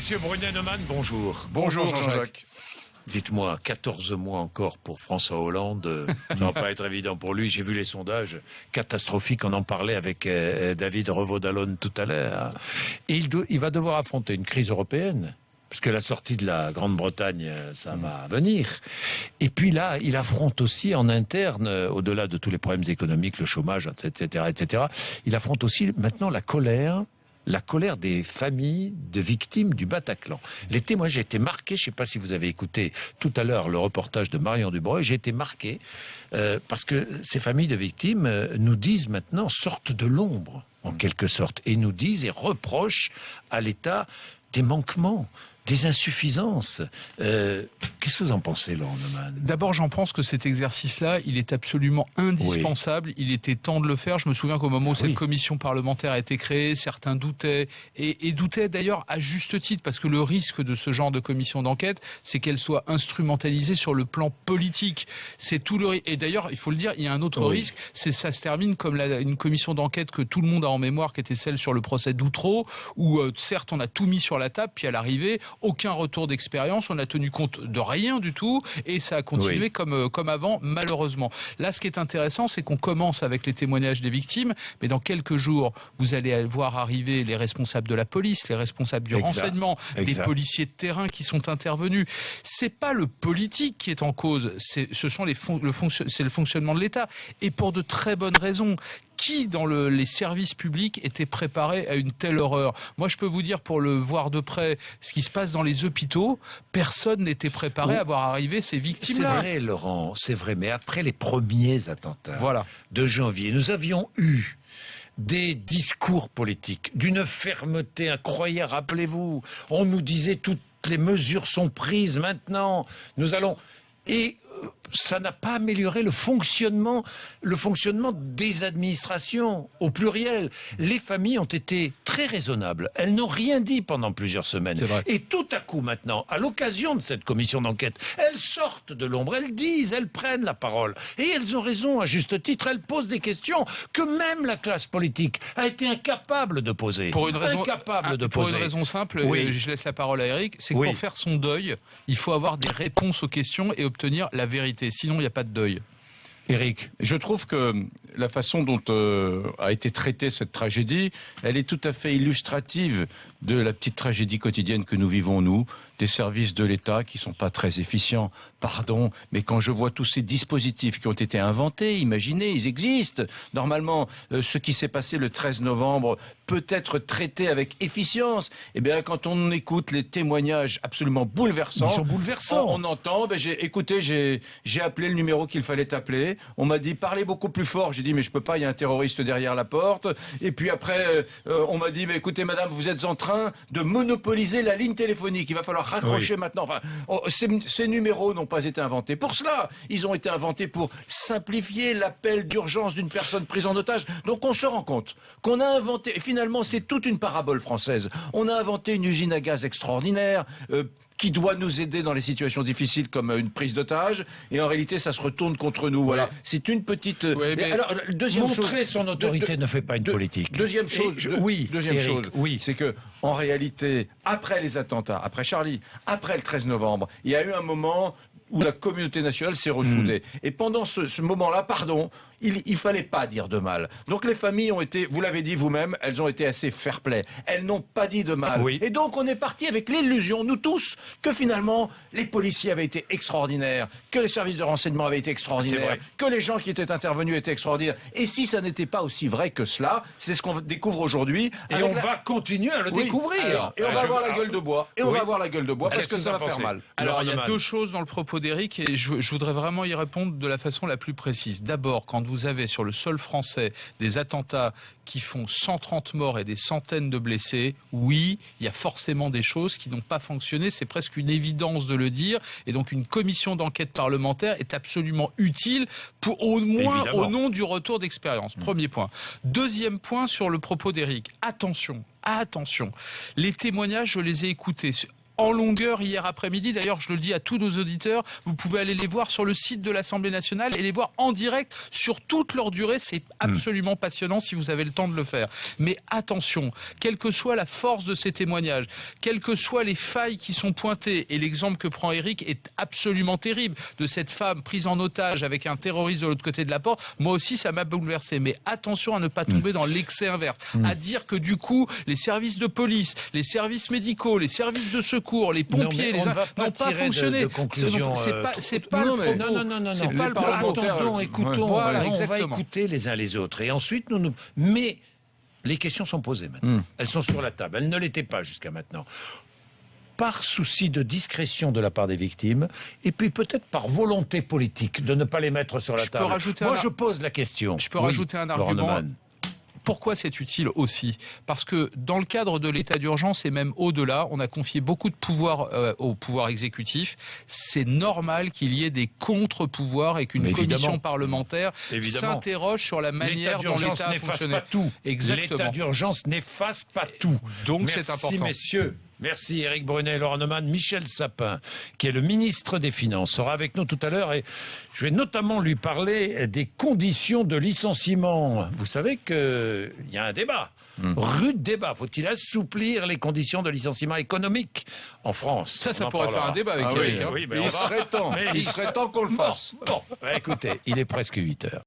Messieurs Brunet-Neumann, bonjour. Bonjour Jean-Jacques. Dites-moi, 14 mois encore pour François Hollande, ça va pas être évident pour lui. J'ai vu les sondages catastrophiques, on en parlait avec David Revaud-Dallon tout à l'heure. Et il va devoir affronter une crise européenne, parce que la sortie de la Grande-Bretagne, ça va venir. Et puis là, il affronte aussi en interne, au-delà de tous les problèmes économiques, le chômage, etc., il affronte aussi maintenant la colère des familles de victimes du Bataclan. Les témoins, j'ai été marqué, je ne sais pas si vous avez écouté tout à l'heure le reportage de Marion Dubreuil, j'ai été marqué parce que ces familles de victimes nous disent maintenant, sortent de l'ombre en quelque sorte, et nous disent et reprochent à l'État des manquements, des insuffisances. Qu'est-ce que vous en pensez, Laurent Neumann ? D'abord, j'en pense que cet exercice-là, il est absolument indispensable. Oui. Il était temps de le faire. Je me souviens qu'au moment où cette commission parlementaire a été créée, certains doutaient, et doutaient d'ailleurs à juste titre, parce que le risque de ce genre de commission d'enquête, c'est qu'elle soit instrumentalisée sur le plan politique. C'est tout le risque. Et d'ailleurs, il faut le dire, il y a un autre risque, c'est ça se termine comme une commission d'enquête que tout le monde a en mémoire, qui était celle sur le procès d'Outreau, où certes, on a tout mis sur la table, puis à l'arrivée, aucun retour d'expérience, on a tenu compte de rien du tout, et ça a continué comme avant, malheureusement. Là, ce qui est intéressant, c'est qu'on commence avec les témoignages des victimes, mais dans quelques jours, vous allez voir arriver les responsables de la police, les responsables du renseignement, des policiers de terrain qui sont intervenus. C'est pas le politique qui est en cause, c'est le fonctionnement de l'État, et pour de très bonnes raisons. Qui, dans les services publics, était préparé à une telle horreur ? Moi, je peux vous dire, pour le voir de près, ce qui se passe dans les hôpitaux, personne n'était préparé à voir arriver ces victimes-là. C'est vrai, Laurent, c'est vrai. Mais après les premiers attentats de janvier, nous avions eu des discours politiques d'une fermeté incroyable. Rappelez-vous, on nous disait toutes les mesures sont prises maintenant. Nous allons... Et ça n'a pas amélioré le fonctionnement des administrations, au pluriel. Les familles ont été très raisonnables. Elles n'ont rien dit pendant plusieurs semaines. Et tout à coup maintenant, à l'occasion de cette commission d'enquête, elles sortent de l'ombre, elles disent, elles prennent la parole. Et elles ont raison, à juste titre, elles posent des questions que même la classe politique a été incapable de poser. Pour une raison simple, je laisse la parole à Eric, c'est que pour faire son deuil, il faut avoir des réponses aux questions et obtenir la vérité. Sinon, il n'y a pas de deuil. Éric, je trouve que la façon dont a été traitée cette tragédie, elle est tout à fait illustrative de la petite tragédie quotidienne que nous vivons, nous, des services de l'État qui sont pas très efficients. Pardon, mais quand je vois tous ces dispositifs qui ont été inventés, imaginez, ils existent. Normalement, ce qui s'est passé le 13 novembre peut être traité avec efficience. Eh bien, quand on écoute les témoignages absolument bouleversants, ils sont bouleversants. On entend, j'ai appelé le numéro qu'il fallait appeler. On m'a dit, parlez beaucoup plus fort. J'ai dit, mais je peux pas, il y a un terroriste derrière la porte. Et puis après, on m'a dit, mais écoutez, madame, vous êtes en train de monopoliser la ligne téléphonique. Il va falloir raccrocher maintenant. Enfin, ces numéros n'ont pas été inventés pour cela. Ils ont été inventés pour simplifier l'appel d'urgence d'une personne prise en otage. Donc on se rend compte qu'on a inventé, et finalement c'est toute une parabole française. On a inventé une usine à gaz extraordinaire, qui doit nous aider dans les situations difficiles comme une prise d'otage, et en réalité ça se retourne contre nous. Voilà, c'est une petite. Alors, montrer son autorité ne fait pas une politique. Deuxième chose, c'est que en réalité, après les attentats, après Charlie, après le 13 novembre, il y a eu un moment où la communauté nationale s'est ressoudée. Et pendant ce moment-là, il fallait pas dire de mal. Donc les familles ont été, vous l'avez dit vous-même, elles ont été assez fair-play. Elles n'ont pas dit de mal. Et donc on est parti avec l'illusion, nous tous, que finalement les policiers avaient été extraordinaires, que les services de renseignement avaient été extraordinaires, que les gens qui étaient intervenus étaient extraordinaires. Et si ça n'était pas aussi vrai que cela, c'est ce qu'on découvre aujourd'hui. Et on va continuer à le découvrir. Et on va avoir la gueule de bois. Et on va avoir la gueule de bois parce que ça va faire mal. Alors il y a deux choses dans le propos d'Éric, et je voudrais vraiment y répondre de la façon la plus précise. D'abord, quand vous avez sur le sol français des attentats qui font 130 morts et des centaines de blessés, oui, il y a forcément des choses qui n'ont pas fonctionné, c'est presque une évidence de le dire, et donc une commission d'enquête parlementaire est absolument utile, pour au moins au nom du retour d'expérience. Premier point. Deuxième point sur le propos d'Éric. Attention, les témoignages, je les ai écoutés en longueur hier après-midi. D'ailleurs, je le dis à tous nos auditeurs, vous pouvez aller les voir sur le site de l'Assemblée nationale et les voir en direct sur toute leur durée. C'est absolument passionnant si vous avez le temps de le faire. Mais attention, quelle que soit la force de ces témoignages, quelles que soient les failles qui sont pointées, et l'exemple que prend Eric est absolument terrible, de cette femme prise en otage avec un terroriste de l'autre côté de la porte, moi aussi ça m'a bouleversé. Mais attention à ne pas tomber dans l'excès inverse, à dire que du coup, les services de police, les services médicaux, les services de secours, les pompiers, n'ont pas fonctionné. C'est pas le propos. Non. C'est pas le propos. Attendons, écoutons. Voilà, on va exactement. écouter les uns les autres. Et ensuite, mais les questions sont posées maintenant. Elles sont sur la table. Elles ne l'étaient pas jusqu'à maintenant. Par souci de discrétion de la part des victimes, et puis peut-être par volonté politique de ne pas les mettre sur la table. Moi, je pose la question. Je peux rajouter un argument. Pourquoi c'est utile aussi? Parce que dans le cadre de l'état d'urgence et même au-delà, on a confié beaucoup de pouvoir au pouvoir exécutif. C'est normal qu'il y ait des contre-pouvoirs et qu'une commission parlementaire s'interroge sur la manière dont l'État a fonctionné. L'état d'urgence n'efface pas tout. Donc c'est important. Merci messieurs. Merci Éric Brunet, Laurent Neumann. Michel Sapin, qui est le ministre des Finances, sera avec nous tout à l'heure et je vais notamment lui parler des conditions de licenciement. Vous savez qu'il y a un débat, rude débat. Faut-il assouplir les conditions de licenciement économique en France? Ça pourrait faire un débat avec Éric. Il serait temps qu'on le fasse. Bon, écoutez, il est presque 8 heures.